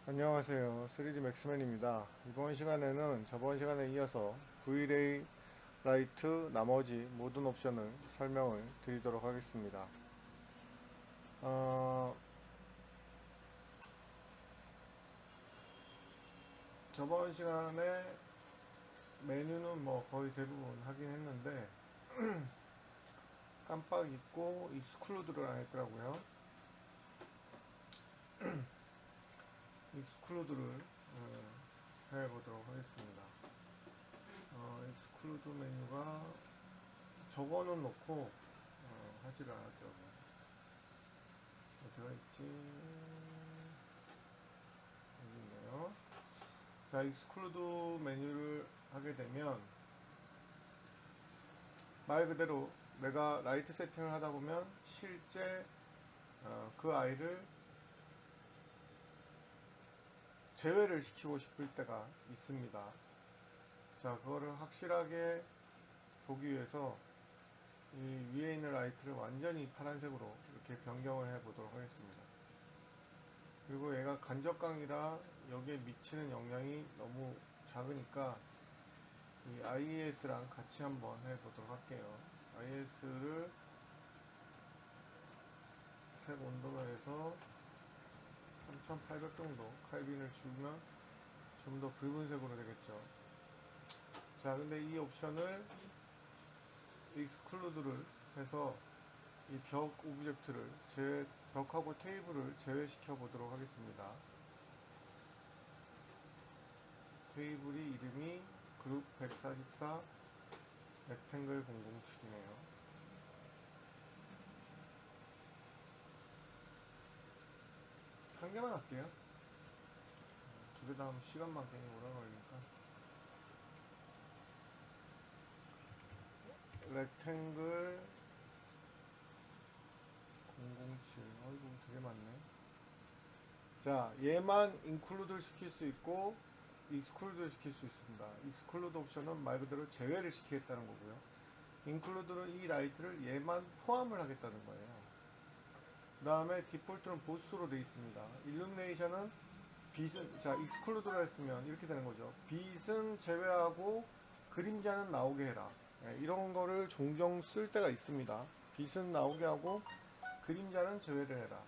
안녕하세요. 3D 맥스맨입니다. 이번 시간에는 저번 시간에 이어서 V-Ray 라이트 나머지 모든 옵션을 설명을 드리도록 하겠습니다. 어, 저번 시간에 메뉴는 뭐 거의 대부분 하긴 했는데 깜빡 잊고 익스클루드를 안 했더라고요. 익스클루드를 해보도록 하겠습니다. 익스클루드 메뉴가 적어는 놓고 하지를 않았더라고요. 어디가 있지? 여기 있네요. 자, 익스클루드 메뉴를 하게 되면 말 그대로 내가 라이트 세팅을 하다 보면 실제 그 아이를 제외를 시키고 싶을 때가 있습니다. 자, 그거를 확실하게 보기 위해서 이 위에 있는 라이트를 완전히 파란색으로 이렇게 변경을 해 보도록 하겠습니다. 그리고 얘가 간접광이라 여기에 미치는 영향이 너무 작으니까 이 IES랑 같이 한번 해보도록 할게요. IES를 색 온도로 해서 3800 정도 칼빈을 주면 좀 더 붉은색으로 되겠죠. 자, 근데 이 옵션을 익스클루드를 해서 이 벽 오브젝트를 벽하고 테이블을 제외시켜 보도록 하겠습니다. 테이블이 이름이 그룹 144 렉탱글 007이네요. 한 개만 할게요. 두 개 다 하면 시간만 괜히 오래 걸리니까. 렉탱글 007. 어이구, 되게 많네. 자, 얘만 인클루드를 시킬 수 있고 익스클루드를 시킬 수 있습니다. 익스클루드 옵션은 말 그대로 제외를 시키겠다는 거고요. 인클루드는 이 라이트를 얘만 포함을 하겠다는 거예요. 그 다음에 디폴트는 보스로 되어 있습니다. 일루미네이션은 빛은, 자, 익스클루드를 했으면 이렇게 되는 거죠. 빛은 제외하고 그림자는 나오게 해라. 이런 거를 종종 쓸 때가 있습니다. 빛은 나오게 하고 그림자는 제외를 해라.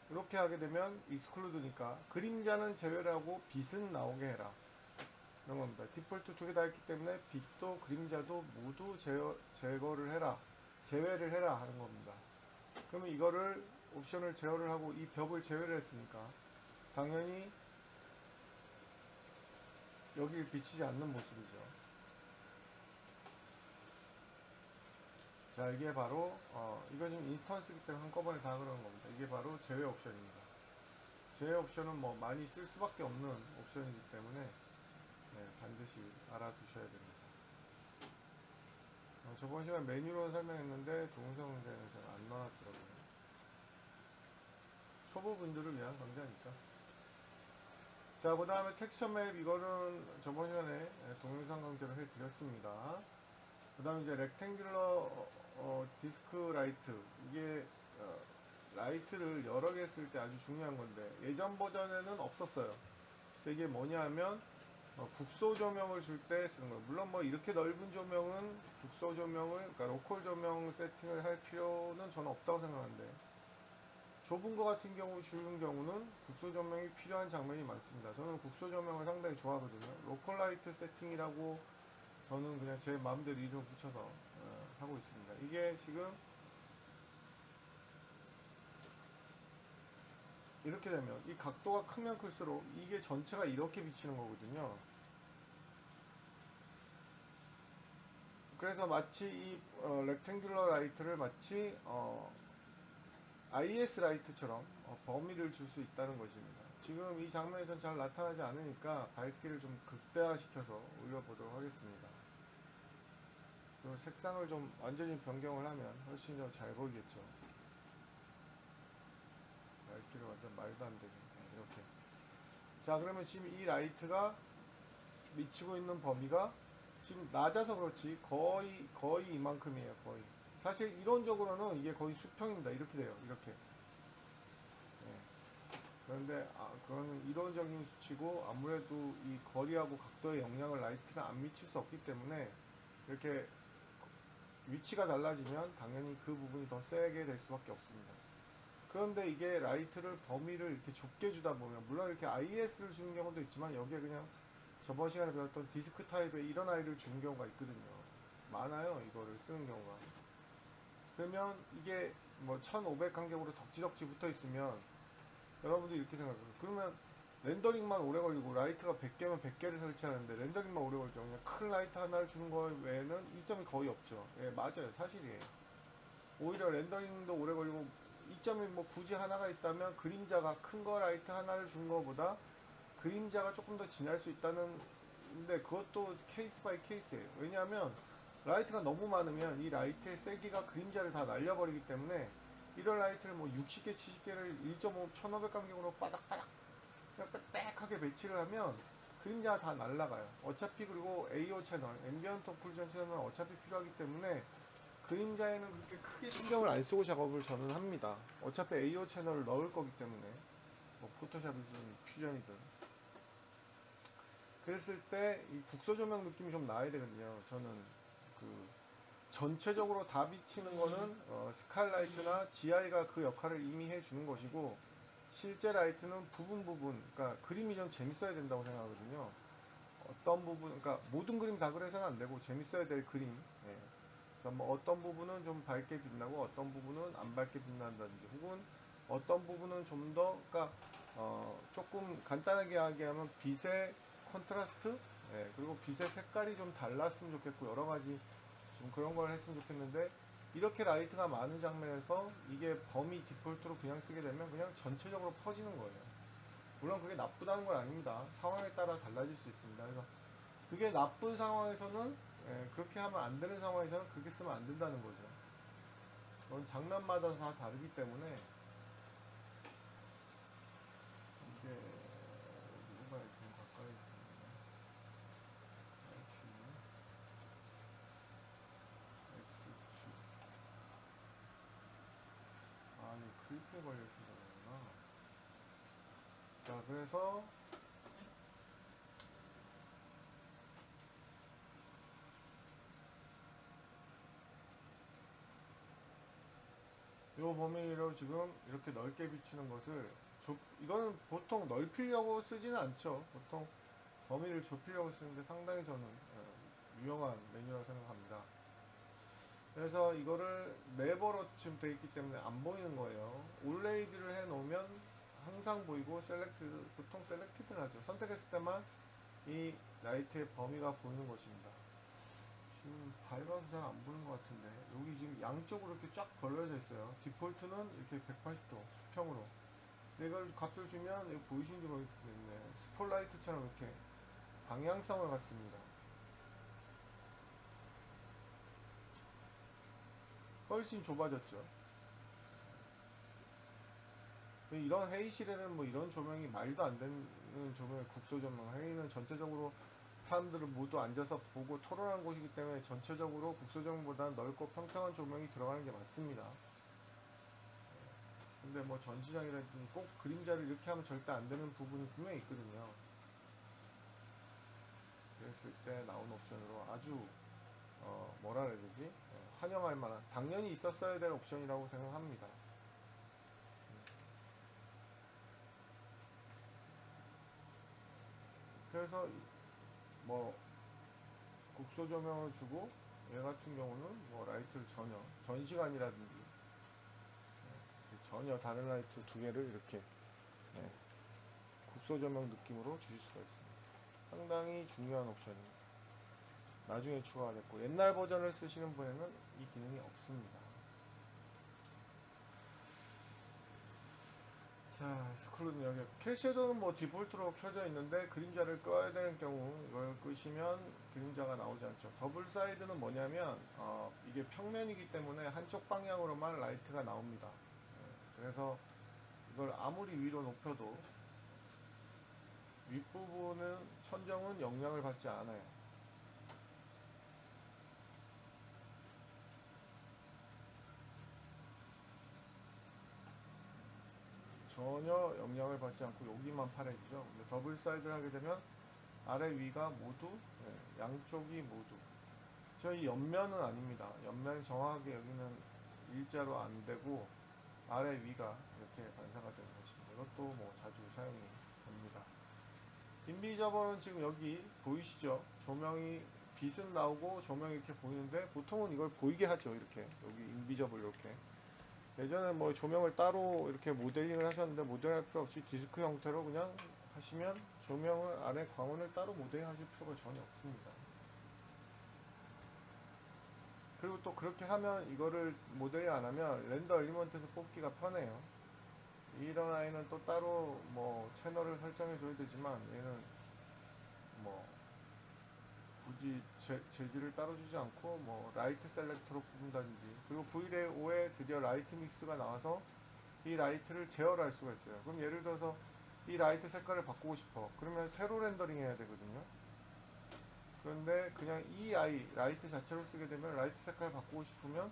이렇게 하게 되면 익스클루드니까 그림자는 제외를 하고 빛은 나오게 해라. 이런 겁니다. 디폴트 두 개 다 있기 때문에 빛도 그림자도 모두 제거를 해라. 제외를 해라 하는 겁니다. 그러면 이거를 옵션을 제어를 하고 이 벽을 제외를 했으니까 당연히 여길 비치지 않는 모습이죠. 자, 이게 바로 이거 지금 인스턴스이기 때문에 한꺼번에 다 그러는 겁니다. 이게 바로 제외 옵션입니다. 제외 옵션은 뭐 많이 쓸 수밖에 없는 옵션이기 때문에 반드시 알아두셔야 됩니다. 저번 시간 메뉴로 설명했는데 동영상 강좌에는 잘 안 나왔더라고요. 초보분들을 위한 강좌니까. 자, 그 다음에 텍스처 맵, 이거는 저번 시간에 동영상 강좌를 해드렸습니다. 그 다음에 이제 렉탱귤러 디스크 라이트, 이게 라이트를 여러 개 쓸 때 아주 중요한 건데 예전 버전에는 없었어요. 그래서 이게 뭐냐 하면 국소 조명을 줄 때 쓰는 거예요. 물론 뭐 이렇게 넓은 조명은 국소 조명을, 그러니까 로컬 조명 세팅을 할 필요는 저는 없다고 생각하는데 좁은 거 같은 경우, 주는 경우는 국소 조명이 필요한 장면이 많습니다. 저는 국소 조명을 상당히 좋아하거든요. 로컬 라이트 세팅이라고 저는 그냥 제 마음대로 이름 붙여서 하고 있습니다. 이게 지금 이렇게 되면 이 각도가 크면 클수록 이게 전체가 이렇게 비치는 거거든요. 그래서 마치 이 렉탱귤러 라이트를 마치 IS 라이트처럼 범위를 줄 수 있다는 것입니다. 지금 이 장면에선 잘 나타나지 않으니까 밝기를 좀 극대화시켜서 올려보도록 하겠습니다. 그리고 색상을 좀 완전히 변경을 하면 훨씬 더 잘 보이겠죠. 밝기를 완전 말도 안 되게 이렇게. 자, 그러면 지금 이 라이트가 미치고 있는 범위가 지금 낮아서 그렇지 거의 이만큼이에요. 거의. 사실 이론적으로는 이게 거의 수평입니다. 이렇게 돼요. 이렇게. 네. 그런데 그거는 이론적인 수치고 아무래도 이 거리하고 각도의 영향을 라이트는 안 미칠 수 없기 때문에 이렇게 위치가 달라지면 당연히 그 부분이 더 세게 될 수밖에 없습니다. 그런데 이게 라이트를 범위를 이렇게 좁게 주다 보면 물론 이렇게 IS를 주는 경우도 있지만 여기에 그냥 저번 시간에 배웠던 디스크 타입의 이런 아이를 주는 경우가 있거든요. 많아요, 이거를 쓰는 경우가. 그러면 이게 뭐 1500 간격으로 덕지덕지 붙어 있으면 여러분들이 이렇게 생각해요. 그러면 렌더링만 오래 걸리고 라이트가 100개면 100개를 설치하는데 렌더링만 오래 걸리죠. 그냥 큰 라이트 하나를 주는 거 외에는 이점이 거의 없죠. 예, 맞아요. 사실이에요. 오히려 렌더링도 오래 걸리고 이점이 뭐 굳이 하나가 있다면 그림자가 큰 거 라이트 하나를 준 거보다 그림자가 조금 더 진할 수 있다는, 근데 그것도 케이스 바이 케이스예요. 왜냐하면 라이트가 너무 많으면 이 라이트의 세기가 그림자를 다 날려버리기 때문에 이런 라이트를 뭐 60개, 70개를 1.5, 1500 간격으로 바닥바닥 그냥 빽빽하게 배치를 하면 그림자가 다 날아가요. 어차피 그리고 AO 채널, 앰비언트 오클루전 채널은 어차피 필요하기 때문에 그림자에는 그렇게 크게 신경을 안 쓰고 작업을 저는 합니다. 어차피 AO 채널을 넣을 거기 때문에 뭐 포토샵이든 퓨전이든. 그랬을 때 이 국소 조명 느낌이 좀 나야 되거든요. 저는 그 전체적으로 다 비치는 거는 스칼라이트나 GI가 그 역할을 이미 해주는 것이고 실제 라이트는 부분 그러니까 그림이 좀 재밌어야 된다고 생각하거든요. 어떤 부분, 그러니까 모든 그림 다 그래서는 안 되고 재밌어야 될 그림. 예. 그래서 뭐 어떤 부분은 좀 밝게 빛나고 어떤 부분은 안 밝게 빛난다든지 혹은 어떤 부분은 좀 더, 그러니까 조금 간단하게 이야기하면 빛의 컨트라스트, 예, 그리고 빛의 색깔이 좀 달랐으면 좋겠고 여러 가지 좀 그런 걸 했으면 좋겠는데 이렇게 라이트가 많은 장면에서 이게 범위 디폴트로 그냥 쓰게 되면 그냥 전체적으로 퍼지는 거예요. 물론 그게 나쁘다는 건 아닙니다. 상황에 따라 달라질 수 있습니다. 그래서 그게 나쁜 상황에서는 그렇게 하면 안 되는 상황에서는 그렇게 쓰면 안 된다는 거죠. 그건 장면마다 다 다르기 때문에 이게 누가 좀 가까이 X축 이게 클릭에 걸려있는 거구나. 자, 그래서 이 범위로 지금 이렇게 넓게 비치는 것을 이거는 보통 넓히려고 쓰지는 않죠. 보통 범위를 좁히려고 쓰는데 상당히 저는 유용한 메뉴라고 생각합니다. 그래서 이거를 네버로 지금 되어 있기 때문에 안 보이는 거예요. 올레이즈를 해 놓으면 항상 보이고 보통 셀렉티드를 하죠. 선택했을 때만 이 라이트의 범위가 보이는 것입니다. 지금 밝아서 잘 안 보이는 것 같은데 여기 지금 양쪽으로 이렇게 쫙 벌려져 있어요. 디폴트는 이렇게 180도 수평으로. 근데 이걸 값을 주면 여기 보이시는지 모르겠네. 스폴라이트처럼 이렇게 방향성을 갖습니다. 훨씬 좁아졌죠. 이런 회의실에는 뭐 이런 조명이 말도 안 되는 조명의 국소 조명. 회의는 전체적으로 사람들을 모두 앉아서 보고 토론하는 곳이기 때문에 전체적으로 국소 조명보다는 넓고 평평한 조명이 들어가는 게 맞습니다. 근데 뭐 전시장이라든지 꼭 그림자를 이렇게 하면 절대 안 되는 부분이 분명히 있거든요. 그랬을 때 나온 옵션으로 아주 뭐라 그래야 되지? 환영할 만한, 당연히 있었어야 될 옵션이라고 생각합니다. 그래서 뭐 국소 조명을 주고 얘 같은 경우는 뭐 라이트를 전혀 전시관이라든지 전혀 다른 라이트 두 개를 이렇게 국소 조명 느낌으로 주실 수가 있습니다. 상당히 중요한 옵션입니다. 나중에 추가가 됐고 옛날 버전을 쓰시는 분에는 이 기능이 없습니다. 자, 스크루는 여기 캐셔도는 뭐 디폴트로 켜져 있는데 그림자를 꺼야 되는 경우 이걸 끄시면 그림자가 나오지 않죠. 더블 사이드는 뭐냐면 이게 평면이기 때문에 한쪽 방향으로만 라이트가 나옵니다. 그래서 이걸 아무리 위로 높여도 윗부분은 천정은 영향을 받지 않아요. 전혀 영향을 받지 않고 여기만 파래지죠. 근데 더블 사이드를 하게 되면 아래 위가 모두 양쪽이 모두 저희 옆면은 아닙니다. 옆면 정확하게 여기는 일자로 안 되고 아래 위가 이렇게 반사가 되는 것입니다. 이것도 뭐 자주 사용이 됩니다. 인비저블은 지금 여기 보이시죠? 조명이 빛은 나오고 조명이 이렇게 보이는데 보통은 이걸 보이게 하죠. 이렇게 여기 인비저블 이렇게 예전에 뭐 조명을 따로 이렇게 모델링을 하셨는데 모델할 필요 없이 디스크 형태로 그냥 하시면 조명을 안에 광원을 따로 모델링 하실 필요가 전혀 없습니다. 그리고 또 그렇게 하면 이거를 모델링 안 하면 렌더 엘리먼트에서 뽑기가 편해요. 이런 아이는 또 따로 뭐 채널을 설정해 줘야 되지만 얘는 뭐 굳이 재질을 따로 주지 않고 뭐 라이트 셀렉터로 뽑는다든지 그리고 V5에 드디어 라이트 믹스가 나와서 이 라이트를 제어를 할 수가 있어요. 그럼 예를 들어서 이 라이트 색깔을 바꾸고 싶어. 그러면 새로 렌더링 해야 되거든요. 그런데 그냥 이 아이 라이트 자체로 쓰게 되면 라이트 색깔 바꾸고 싶으면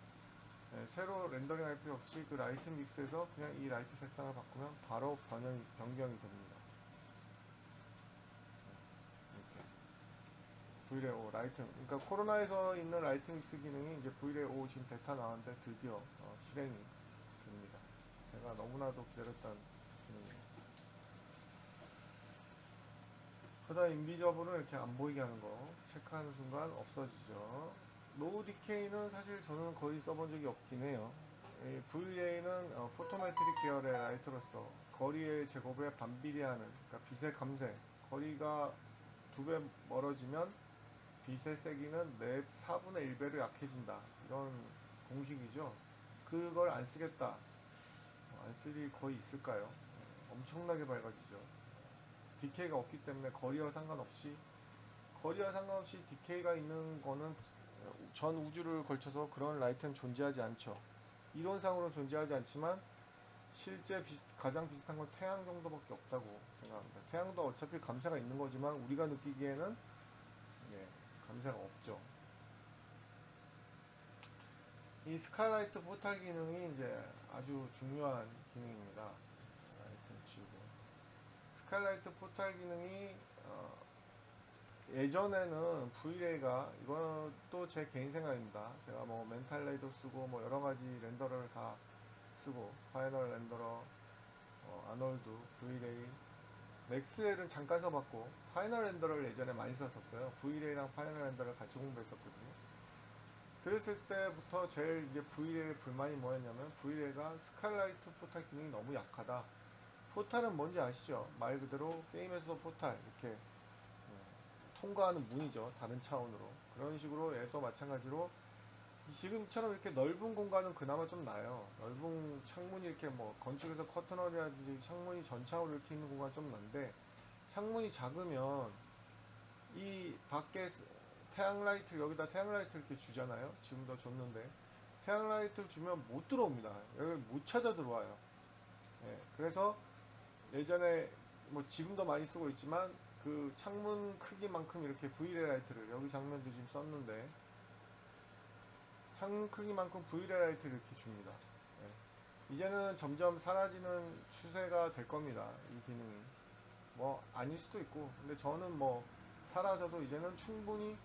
새로 렌더링 할 필요 없이 그 라이트 믹스에서 그냥 이 라이트 색상을 바꾸면 바로 변경이 됩니다. 이렇게 V5 라이트, 그러니까 코로나에서 있는 라이트 믹스 기능이 이제 V5 지금 베타 나왔는데 드디어 실행이 됩니다. 제가 너무나도 기다렸던 기능이에요. 그다음 인비저블은 이렇게 안 보이게 하는 거 체크하는 순간 없어지죠. 노우 디케이는 사실 저는 거의 써본 적이 없긴 해요. VA는 포토메트릭 계열의 라이트로서 거리의 제곱에 반비례하는, 그러니까 빛의 감색, 거리가 2배 멀어지면 빛의 세기는 4분의 1배로 약해진다. 이런 공식이죠. 그걸 안 쓰겠다. 안 쓸 일이 거의 있을까요? 엄청나게 밝아지죠. 디케이가 없기 때문에 거리와 상관없이 디케이가 있는 거는 전 우주를 걸쳐서 그런 라이트는 존재하지 않죠. 이론상으로는 존재하지 않지만 실제 가장 비슷한 건 태양 정도밖에 없다고 생각합니다. 태양도 어차피 감사가 있는 거지만 우리가 느끼기에는 감사가 없죠. 이 스카이라이트 포탈 기능이 이제 아주 중요한 기능입니다. 라이트는 지우고 스카이라이트 포탈 기능이 예전에는 V레이가, 이것도 제 개인 생각입니다. 제가 뭐 멘탈레이도 쓰고 뭐 여러가지 렌더러를 다 쓰고 파이널 렌더러, 아놀드, V레이, 맥스웰은 잠깐 써봤고 파이널 렌더러를 예전에 많이 썼었어요. V레이랑 파이널 렌더러를 같이 공부했었거든요. 그랬을 때부터 제일 이제 V레이의 불만이 뭐였냐면 V레이가 스카이라이트 포탈 기능이 너무 약하다. 포탈은 뭔지 아시죠? 말 그대로 게임에서도 포탈 이렇게 통과하는 문이죠. 다른 차원으로. 그런 식으로 얘도 마찬가지로 지금처럼 이렇게 넓은 공간은 그나마 좀 나요. 넓은 창문이 이렇게 뭐 건축에서 커튼홀이라든지 창문이 전창으로 이렇게 있는 공간 좀 난데 창문이 작으면 이 밖에 태양 라이트, 여기다 태양 라이트 이렇게 주잖아요. 지금도 줬는데 태양 라이트를 주면 못 들어옵니다. 여기 못 찾아 들어와요. 그래서 예전에 뭐 지금도 많이 쓰고 있지만 그 창문 크기만큼 이렇게 V레이 라이트를, 여기 장면도 지금 썼는데 창문 크기만큼 V레이 라이트를 이렇게 줍니다. 이제는 점점 사라지는 추세가 될 겁니다. 이 기능이 뭐 아닐 수도 있고, 근데 저는 뭐 사라져도 이제는 충분히,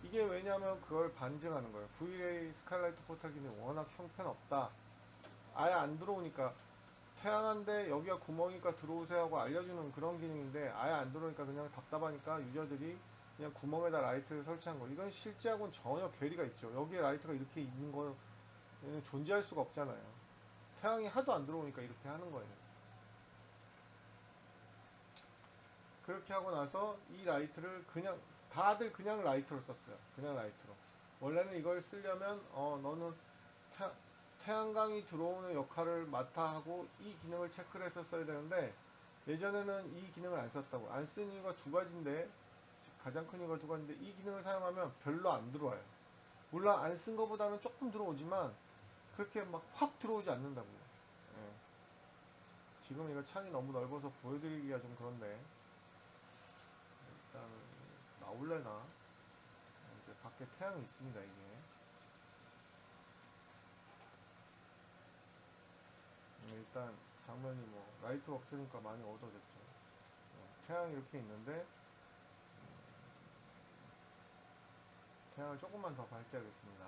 이게 왜냐면 그걸 반증하는 거예요. V레이 스카이라이트 포탈 기능이 워낙 형편없다, 아예 안 들어오니까, 태양한데 여기가 구멍이니까 들어오세요 하고 알려주는 그런 기능인데 아예 안 들어오니까 그냥 답답하니까 유저들이 그냥 구멍에다 라이트를 설치한 거, 이건 실제하고는 전혀 괴리가 있죠. 여기에 라이트가 이렇게 있는 거는 존재할 수가 없잖아요. 태양이 하도 안 들어오니까 이렇게 하는 거예요. 그렇게 하고 나서 이 라이트를 그냥 다들 그냥 라이트로 썼어요. 그냥 라이트로. 원래는 이걸 쓰려면 너는 태양광이 들어오는 역할을 맡아 하고 이 기능을 체크를 했었어야 되는데 예전에는 이 기능을 안 썼다고. 안 쓴 이유가 두 가지인데, 가장 큰 이유가 두 가지인데 이 기능을 사용하면 별로 안 들어와요. 물론 안 쓴 것보다는 조금 들어오지만 그렇게 막 확 들어오지 않는다고요. 예. 지금 이거 창이 너무 넓어서 보여드리기가 좀 그런데 일단 나올래나? 이제 밖에 태양이 있습니다. 이게 일단 장면이 뭐 라이트가 없으니까 많이 어두워졌죠. 태양이 이렇게 있는데 태양을 조금만 더 밝게 하겠습니다.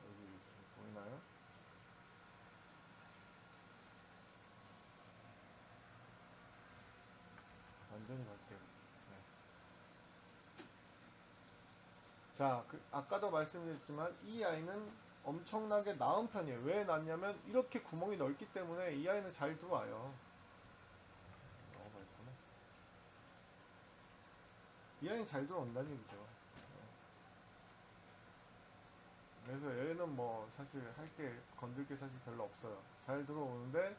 여기 이렇게 보이나요? 완전히 밝게. 네. 자, 아까도 말씀드렸지만 이 아이는 엄청나게 나은 편이에요. 왜 낮냐면 이렇게 구멍이 넓기 때문에 이 아이는 잘 들어와요. 이 아이는 잘 들어온다는 얘기죠. 그래서 얘는 뭐 사실 할 게 건들 게 사실 별로 없어요. 잘 들어오는데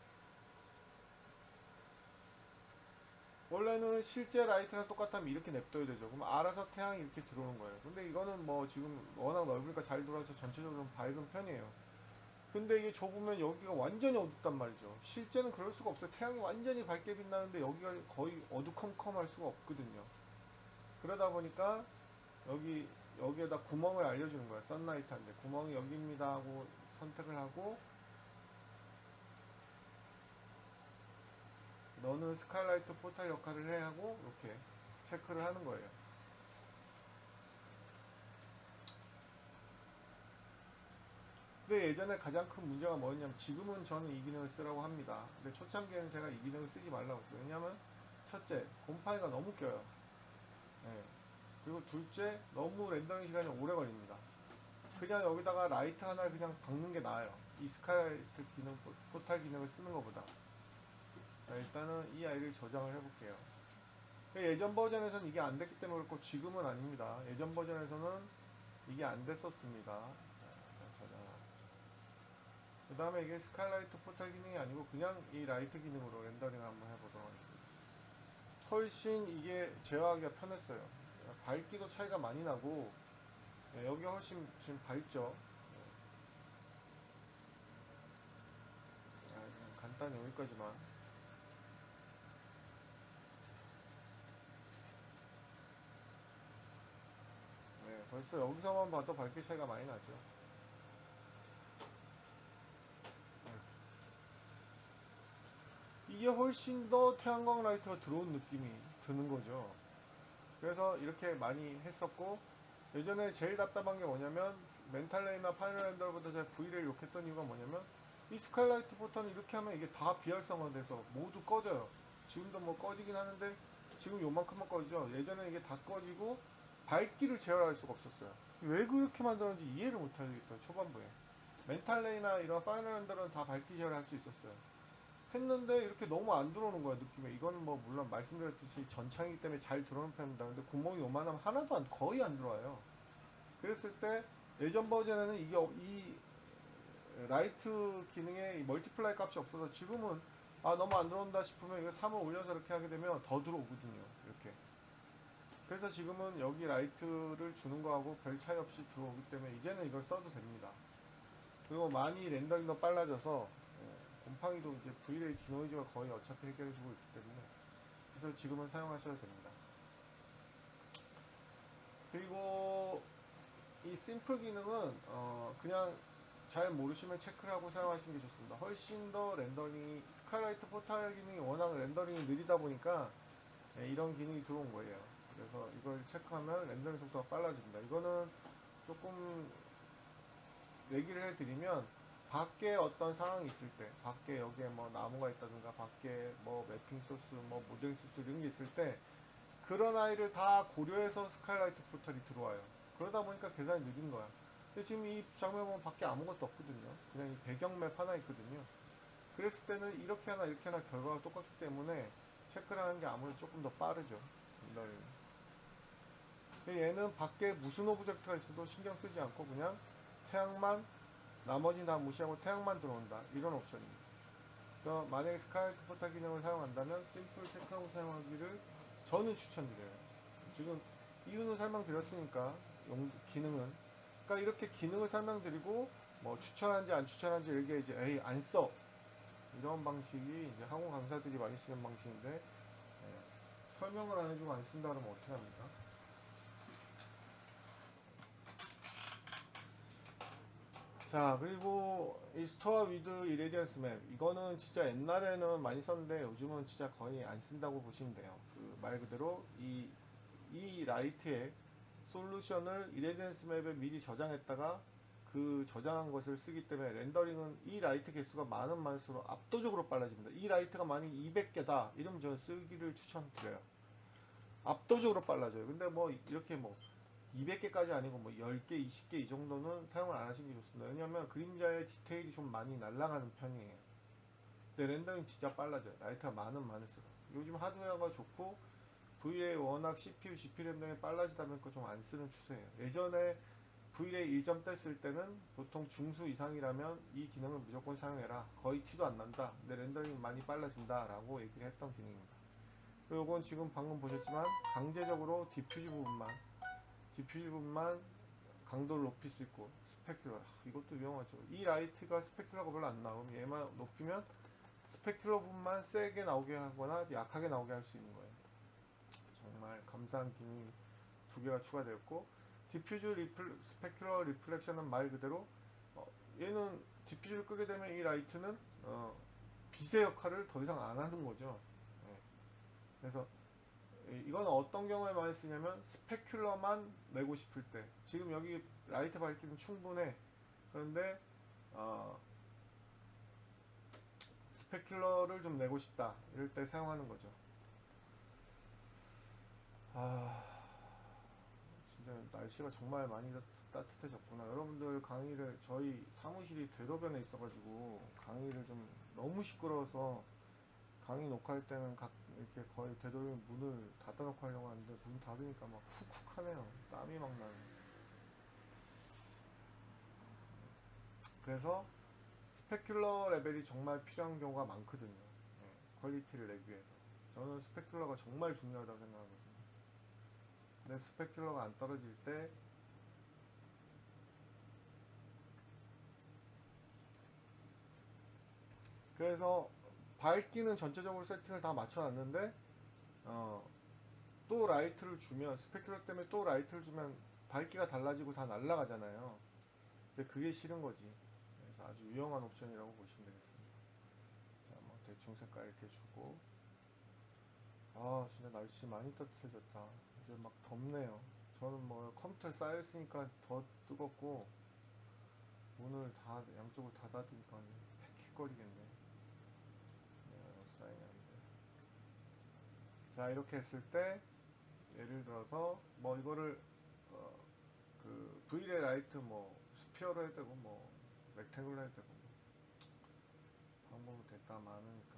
원래는 실제 라이트랑 똑같으면 이렇게 냅둬야 되죠. 그럼 알아서 태양이 이렇게 들어오는 거예요. 근데 이거는 뭐 지금 워낙 넓으니까 잘 들어와서 전체적으로 밝은 편이에요. 근데 이게 좁으면 여기가 완전히 어둡단 말이죠. 실제는 그럴 수가 없어요. 태양이 완전히 밝게 빛나는데 여기가 거의 어두컴컴할 수가 없거든요. 그러다 보니까 여기에다 구멍을 알려주는 거야. 선라이트한테 구멍이 여기입니다 하고 선택을 하고, 너는 스카이라이트 포탈 역할을 해 하고 이렇게 체크를 하는 거예요. 근데 예전에 가장 큰 문제가 뭐였냐면, 지금은 저는 이 기능을 쓰라고 합니다. 근데 초창기에는 제가 이 기능을 쓰지 말라고 했어요. 왜냐면 첫째, 곰팡이가 너무 껴요. 네. 그리고 둘째, 너무 렌더링 시간이 오래 걸립니다. 그냥 여기다가 라이트 하나를 그냥 박는 게 나아요. 이 스카이라이트 기능, 포탈 기능을 쓰는 것보다. 자, 일단은 이 아이를 저장을 해볼게요. 예전 버전에서는 이게 안 됐기 때문에 그렇고 지금은 아닙니다. 예전 버전에서는 이게 안 됐었습니다. 그 다음에 이게 스카이라이트 포탈 기능이 아니고 그냥 이 라이트 기능으로 렌더링을 한번 해보도록 하겠습니다. 훨씬 이게 제어하기가 편했어요. 밝기도 차이가 많이 나고, 여기 훨씬 지금 밝죠. 간단히 여기까지만. 네, 벌써 여기서만 봐도 밝기 차이가 많이 나죠. 이게 훨씬 더 태양광 라이트가 들어온 느낌이 드는 거죠. 그래서 이렇게 많이 했었고, 예전에 제일 답답한 게 뭐냐면 멘탈레이나 파이널랜더보다 제가 V를 욕했던 이유가 뭐냐면, 이 스카이라이트 포탄은 이렇게 하면 이게 다 비활성화돼서 모두 꺼져요. 지금도 뭐 꺼지긴 하는데 지금 요만큼만 꺼지죠. 예전에 이게 다 꺼지고 밝기를 제어할 수가 없었어요. 왜 그렇게 만들었는지 이해를 못하겠더라고요. 초반부에 멘탈레이나 이런 파이널랜더는 다 밝기 제어를 할 수 있었어요. 했는데 이렇게 너무 안 들어오는 거야, 느낌에. 이거는 뭐 물론 말씀드렸듯이 전창이기 때문에 잘 들어오는 편입니다. 근데 구멍이 요만하면 하나도 거의 안 들어와요. 그랬을 때 예전 버전에는 이 라이트 기능에 이 멀티플라이 값이 없어서, 지금은 너무 안 들어온다 싶으면 이거 3을 올려서 이렇게 하게 되면 더 들어오거든요. 이렇게. 그래서 지금은 여기 라이트를 주는 거하고 별 차이 없이 들어오기 때문에 이제는 이걸 써도 됩니다. 그리고 많이 렌더링도 빨라져서 곰팡이도 이제 V레이 디노이즈가 거의 어차피 해결해주고 있기 때문에, 그래서 지금은 사용하셔도 됩니다. 그리고 이 심플 기능은 그냥 잘 모르시면 체크를 하고 사용하시는 게 좋습니다. 훨씬 더 렌더링이, 스카이라이트 포탈 기능이 워낙 렌더링이 느리다 보니까 이런 기능이 들어온 거예요. 그래서 이걸 체크하면 렌더링 속도가 빨라집니다. 이거는 조금 얘기를 해드리면, 밖에 어떤 상황이 있을 때, 밖에 여기에 뭐 나무가 있다든가, 밖에 뭐 매핑 소스, 뭐 모델 소스 이런 게 있을 때, 그런 아이를 다 고려해서 스카이라이트 포탈이 들어와요. 그러다 보니까 계산이 느린 거야. 근데 지금 이 장면 보면 밖에 아무것도 없거든요. 그냥 이 배경맵 하나 있거든요. 그랬을 때는 이렇게 하나 이렇게 하나 결과가 똑같기 때문에 체크를 하는 게 아무래도 조금 더 빠르죠. 얘는 밖에 무슨 오브젝트가 있어도 신경 쓰지 않고 그냥 태양만, 나머지는 다 무시하고 태양만 들어온다, 이런 옵션입니다. 그래서 만약에 스카이라이트 포탈 기능을 사용한다면 심플 체크하고 사용하기를 저는 추천드려요. 지금 이유는 설명드렸으니까, 기능은. 그러니까 이렇게 기능을 설명드리고 뭐 추천한지 안 추천한지 이렇게 이제 에이 안 써, 이런 방식이 이제 학원 강사들이 많이 쓰는 방식인데, 설명을 안 해주고 안 쓴다 그러면 어떻게 합니까? 자, 그리고 이 스토어 위드 이레디언스 맵, 이거는 진짜 옛날에는 많이 썼는데 요즘은 진짜 거의 안 쓴다고 보시면 돼요. 그 말 그대로 이 라이트의 솔루션을 이레디언스 맵에 미리 저장했다가 그 저장한 것을 쓰기 때문에 렌더링은 이 라이트 개수가 많을수록 압도적으로 빨라집니다. 이 라이트가 만약 200개다 이러면 저는 쓰기를 추천드려요. 압도적으로 빨라져요. 근데 뭐 이렇게 뭐 200개까지 아니고 뭐 10개, 20개 이 정도는 사용을 안 하시는 게 좋습니다. 왜냐면 그림자의 디테일이 좀 많이 날아가는 편이에요. 근데 렌더링 진짜 빨라져요. 라이트가 많을수록. 요즘 하드웨어가 좋고 V-Ray 워낙 CPU, GPU 렌더링이 빨라지다 보니까 좀 안 쓰는 추세예요. 예전에 V-Ray 1점대 쓸 때는 보통 중수 이상이라면 이 기능을 무조건 사용해라. 거의 티도 안 난다. 근데 렌더링이 많이 빨라진다 라고 얘기를 했던 기능입니다. 그리고 이건 지금 방금 보셨지만 강제적으로 디퓨즈 부분만 강도를 높일 수 있고 스페큘러 이것도 위험하죠. 이 라이트가 스페큘러가 별로 안 나오면 얘만 높이면 스페큘러 부분만 세게 나오게 하거나 약하게 나오게 할 수 있는 거예요. 정말 감사한 기능이 두 개가 추가되었고 디퓨즈 스페큘러 리플렉션은 말 그대로 얘는 디퓨즈를 끄게 되면 이 라이트는 빛의 역할을 더 이상 안 하는 거죠. 예. 그래서 이건 어떤 경우에 많이 쓰냐면 스페큘러만 내고 싶을 때 지금 여기 라이트 밝기는 충분해. 그런데 스페큘러를 좀 내고 싶다 이럴 때 사용하는 거죠. 아 진짜 날씨가 정말 많이 따뜻해졌구나. 여러분들 강의를 저희 사무실이 대로변에 있어가지고 강의를 좀 너무 시끄러워서 강의 녹화할 때는 이렇게 거의 되도록이면 문을 닫아놓고 하려고 하는데 문 닫으니까 막 훅훅하네요. 땀이 막 나네. 그래서 스페큘러 레벨이 정말 필요한 경우가 많거든요. 예, 퀄리티를 내기 위해서. 저는 스페큘러가 정말 중요하다고 생각하거든요. 근데 스페큘러가 안 떨어질 때 그래서 밝기는 전체적으로 세팅을 다 맞춰놨는데 또 라이트를 주면 스페큘러 때문에 또 라이트를 주면 밝기가 달라지고 다 날아가잖아요. 근데 그게 싫은 거지. 그래서 아주 유용한 옵션이라고 보시면 되겠습니다. 자, 뭐 대충 색깔 이렇게 주고 아 진짜 날씨 많이 따뜻해졌다. 이제 막 덥네요. 저는 뭐 컴퓨터에 쌓여있으니까 더 뜨겁고 문을 다 양쪽을 다 닫으니까 헥헥거리겠네. 쌓이는데. 자 이렇게 했을 때 예를 들어서 뭐 이거를 어, 그 Vray 라이트 뭐 스피어로 해도 되고 뭐 렉탱글로 해도 되고 방법은 됐다 많으니까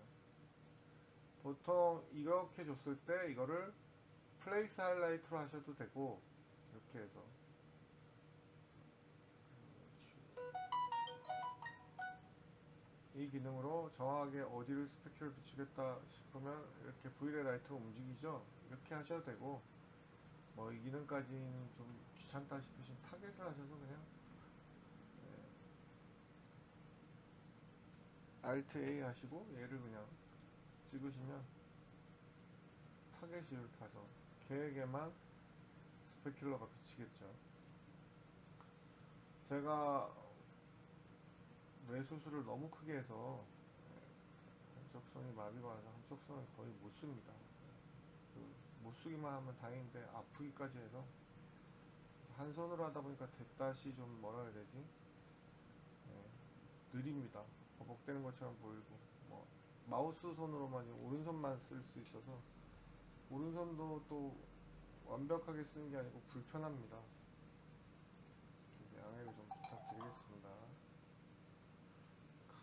보통 이렇게 줬을 때 이거를 플레이스 하이라이트로 하셔도 되고 이렇게 해서 이 기능으로 정확하게 어디를 스페큐를 비추겠다 싶으면 이렇게 Vray 라이트가 움직이죠. 이렇게 하셔도 되고 뭐 이 기능까지는 좀 귀찮다 싶으신 타겟을 하셔서 그냥 Alt A 하시고 얘를 그냥 찍으시면 타겟이 이렇게 가서 걔에게만 스페큘러가 비치겠죠. 제가 뇌 수술을 너무 크게 해서 한쪽성이 마비가 와서 한쪽성을 거의 못 씁니다. 못 쓰기만 하면 다행인데 아프기까지 해서 한 손으로 하다 보니까 대다시 좀 뭐라 해야 되지? 느립니다. 버벅대는 것처럼 보이고 뭐 마우스 손으로만 오른손만 쓸 수 있어서 오른손도 또 완벽하게 쓰는 게 아니고 불편합니다. 그래서 양해를 좀 부탁드리겠습니다.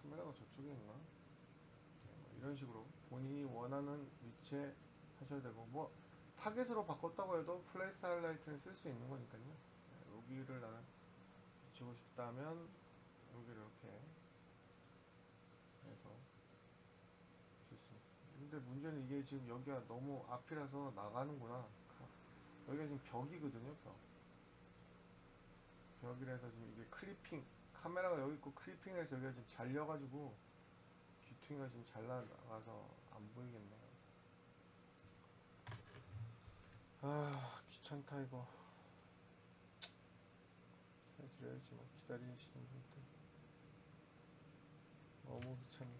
카메라가 저쪽에 있나? 뭐 이런 식으로 본인이 원하는 위치에 하셔야 되고 뭐 타겟으로 바꿨다고 해도 플레이스 하이라이트를 쓸 수 있는 거니까요. 여기를 나는 비추고 싶다면 여기를 이렇게 해서 근데 문제는 이게 지금 여기가 너무 앞이라서 나가는구나. 여기가 지금 벽이거든요. 벽이라서 지금 이게 크리핑 카메라가 여기 있고 크리핑을 해서 여기가 지금 잘려가지고 귀퉁이가 지금 잘 나가서 안 보이겠네요. 아 귀찮다 이거 해드려야지 뭐 기다리시는 분들 너무 귀찮네.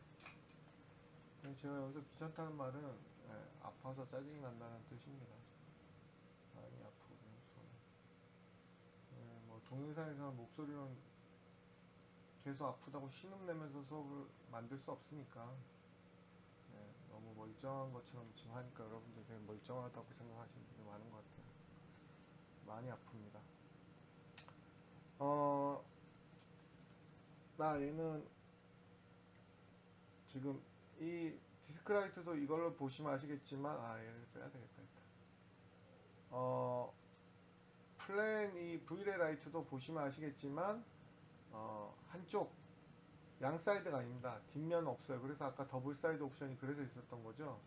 제가 여기서 귀찮다는 말은 아파서 짜증이 난다는 뜻입니다. 많이 아프고 손. 뭐 동영상에서 목소리는 계속 아프다고 신음내면서 수업을 만들 수 없으니까 너무 멀쩡한 것처럼 지금 하니까 여러분들 그냥 멀쩡하다고 생각하시는 분이 많은 것 같아요. 많이 아픕니다. 나 얘는 지금 이 디스크라이트도 이걸로 보시면 아시겠지만 얘를 빼야 되겠다 일단. 플랜 이 V레 라이트도 보시면 아시겠지만 한쪽 양 사이드가 아닙니다. 뒷면 없어요. 그래서 아까 더블 사이드 옵션이 그래서 있었던 거죠.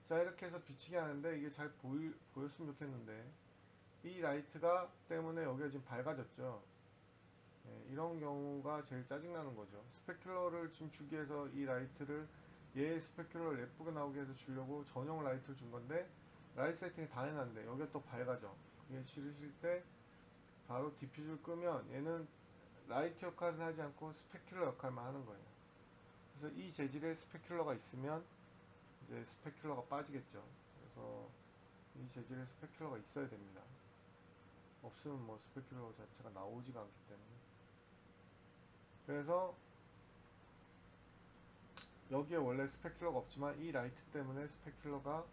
자, 이렇게 해서 비치게 하는데 이게 잘 보였으면 좋겠는데 이 라이트가 때문에 여기가 지금 밝아졌죠. 이런 경우가 제일 짜증나는 거죠. 스페큘러를 지금 주기 위해서 이 라이트를 얘 스페큘러를 예쁘게 나오게 해서 주려고 전용 라이트를 준 건데 라이트 세팅이 다 해놨는데 여기가 또 밝아져. 그게 싫으실 때 바로 디퓨즈를 끄면 얘는 라이트 역할은 하지 않고 스페큘러 역할만 하는 거예요. 그래서 이 재질의 스페큘러가 있으면 이제 스페큘러가 빠지겠죠. 그래서 이 재질의 스페큘러가 있어야 됩니다. 없으면 뭐 스페큘러 자체가 나오지가 않기 때문에. 그래서 여기에 원래 스페큘러가 없지만 이 라이트 때문에 스페큘러가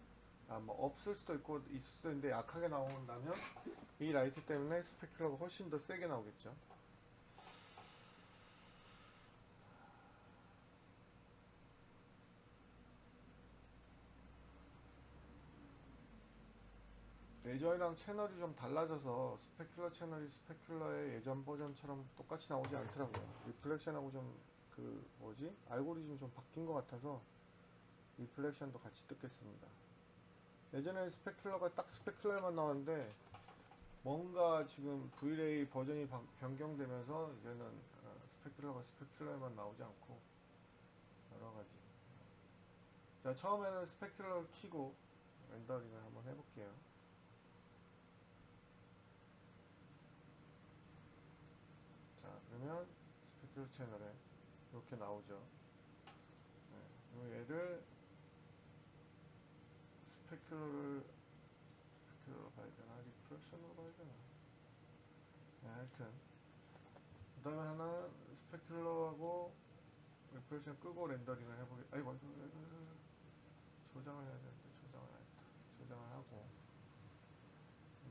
뭐 없을 수도 있고 있을 수도 있는데 약하게 나온다면 이 라이트 때문에 스페큘러가 훨씬 더 세게 나오겠죠. 예전이랑 채널이 좀 달라져서 스페큘러 채널이 스페큘러의 예전 버전처럼 똑같이 나오지 않더라고요. 리플렉션하고 좀 알고리즘이 좀 바뀐 것 같아서 리플렉션도 같이 뜯겠습니다. 예전에 스페큘러가 딱 스페큘러에만 나왔는데 뭔가 지금 Vray 버전이 변경되면서 이제는 스페큘러가 스페큘러에만 나오지 않고 여러가지. 자, 처음에는 스페큘러를 키고 렌더링을 한번 해볼게요. 자, 그러면 스페큘러 채널에 이렇게 나오죠. 얘를 스페큘러로 봐야 되나? 리프렉션으로 봐야 되나? 하여튼 그 다음에 하나 스페큘러하고 리프렉션 끄고 렌더링을 해보게. 아이고 조장을 해야 되는데 조장을 안 했다. 조장을 하고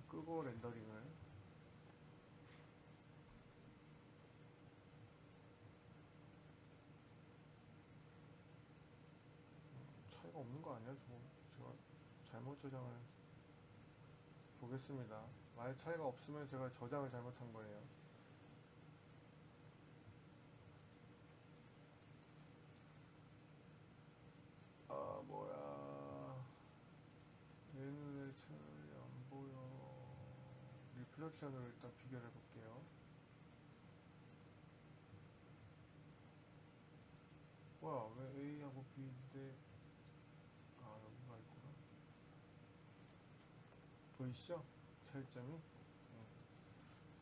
끄고 렌더링을. 차이가 없는 거 아니야? 제가 잘못 저장을 보겠습니다. 만약 차이가 없으면 제가 저장을 잘못한 거예요. 뭐야. 얘는 왜 채널이 안 보여. 리플렉션으로 일단 비교를 해볼게요. 뭐야, 왜 A하고 B인데, 여기가 있구나. 보이시죠? 차이점이?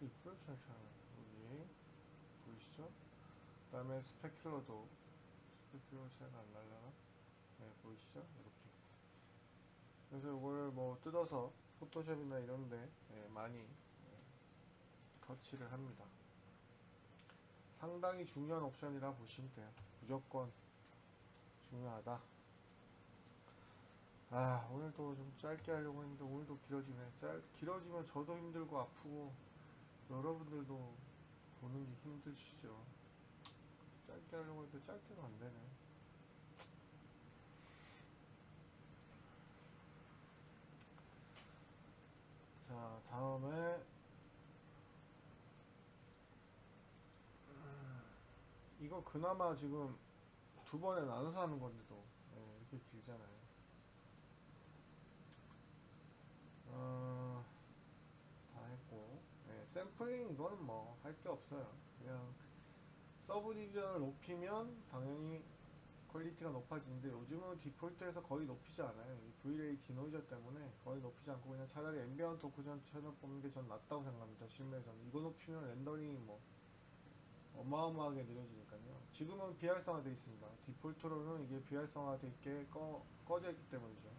리플렉션 채널. 여기. 보이시죠? 그 다음에 스페큘러도, 스페큘러 차이가 안 날라나? 네, 보이시죠? 이렇게. 그래서 이걸 뭐 뜯어서 포토샵이나 이런데 많이 터치를 합니다. 상당히 중요한 옵션이라 보시면 돼요. 무조건 중요하다. 오늘도 좀 짧게 하려고 했는데 오늘도 길어지네. 길어지면 저도 힘들고 아프고 여러분들도 보는 게 힘드시죠. 짧게 하려고 했는데 짧게가 안 되네. 자, 다음에 이거 그나마 지금 두 번에 나눠서 하는 건데도 이렇게 길잖아요. 다 했고 샘플링 이거는 뭐 할 게 없어요. 그냥 서브 디비전을 높이면 당연히 퀄리티가 높아지는데 요즘은 디폴트에서 거의 높이지 않아요. 이 Vray 디노이저 때문에 거의 높이지 않고 그냥 차라리 앰비언트 오크션 채널 뽑는 게 전 낫다고 생각합니다. 실내에서는 이거 높이면 렌더링이 뭐 어마어마하게 느려지니까요. 지금은 비활성화 되어 있습니다. 디폴트로는 이게 비활성화 되어 있게 꺼져 있기 때문이죠.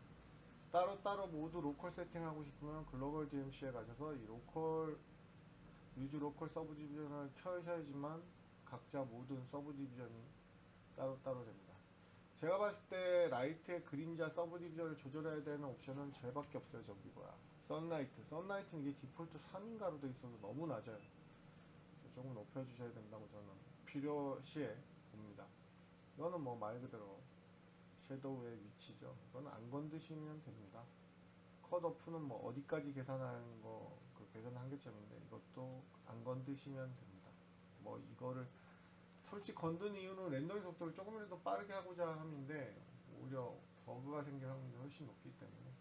따로따로 모두 로컬 세팅하고 싶으면 글로벌 DMC에 가셔서 이 로컬 유즈 로컬 서브 디비전을 켜셔야지만 각자 모든 서브 디비전이 따로따로 됩니다. 제가 봤을 때 라이트의 그림자 서브 디비전을 조절해야 되는 옵션은 제밖에 없어요. 저기 뭐야, 선라이트는 이게 디폴트 3인가로 돼 있어서 너무 낮아요. 조금 높여주셔야 된다고 저는 필요시에 봅니다. 이거는 뭐 말 그대로 섀도우의 위치죠. 이건 안 건드시면 됩니다. 컷오프는 뭐 어디까지 계산하는 거, 그 계산 한계점인데 이것도 안 건드시면 됩니다. 뭐 이거를 솔직히 건드는 이유는 렌더링 속도를 조금이라도 빠르게 하고자 함인데 오히려 버그가 생길 확률이 훨씬 높기 때문에.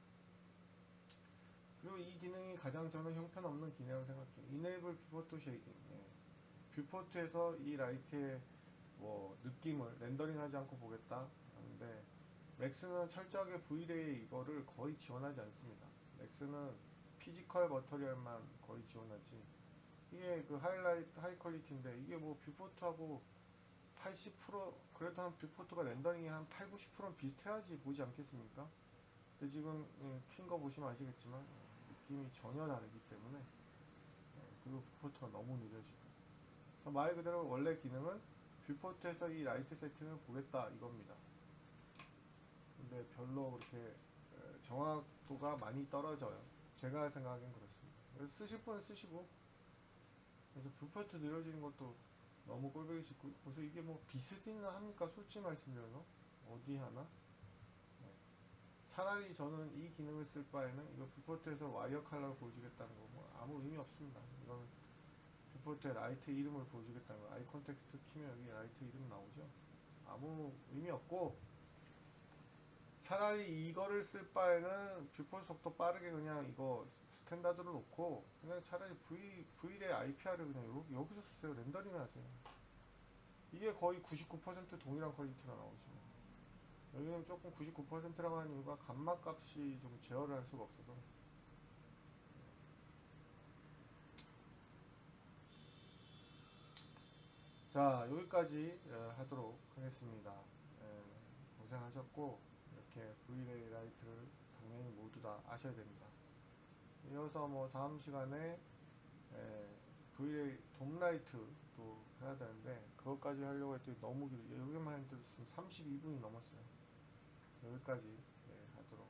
그리고 이 기능이 가장 저는 형편없는 기능이라고 생각해요. Enable Before Shading. 뷰포트에서 이 라이트의 뭐 느낌을 렌더링하지 않고 보겠다 하는데, 맥스는 철저하게 Vray 이거를 거의 지원하지 않습니다. 맥스는 피지컬 머터리얼만 거의 지원하지. 이게 그 하이라이트 하이 퀄리티인데 이게 뭐 뷰포트하고 80% 그래도 한 뷰포트가 렌더링이 한 8, 90%는 비슷해야지 보이지 않겠습니까? 근데 지금 킨 거 보시면 아시겠지만 느낌이 전혀 다르기 때문에, 그리고 뷰포트가 너무 느려지고. 말 그대로 원래 기능은 뷰포트에서 이 라이트 세팅을 보겠다 이겁니다. 근데 별로 그렇게 정확도가 많이 떨어져요. 제가 생각하기엔 그렇습니다. 그래서 쓰실 분은 쓰시고, 그래서 뷰포트 느려지는 것도 너무 꼴보기 싫고, 그래서 이게 뭐 비슷이나 합니까? 솔직히 말씀드려서 어디 하나? 네. 차라리 저는 이 기능을 쓸 바에는 이거 뷰포트에서 와이어 컬러를 보여주겠다는 거 뭐 아무 의미 없습니다. 이거는 뷰포트에 라이트 이름을 보여주겠다는 거. 아이 컨텍스트 키면 여기 라이트 이름 나오죠. 아무 의미 없고, 차라리 이거를 쓸 바에는 뷰포트 속도 빠르게 그냥 이거 스탠다드로 놓고 그냥 차라리 V의 IPR을 그냥 여기서 쓰세요. 렌더링을 하세요. 이게 거의 99% 동일한 퀄리티가 나오죠. 여기는 조금 99%라고 하는 이유가 감마 값이 좀 제어를 할 수가 없어서. 자, 여기까지 하도록 하겠습니다. 고생하셨고, 이렇게 Vray 라이트를 당연히 모두 다 아셔야 됩니다. 이어서 뭐 다음 시간에 Vray 돔라이트도 해야 되는데 그것까지 하려고 했더니 너무 길어. 여기만 했는데 32분이 넘었어요. 여기까지 하도록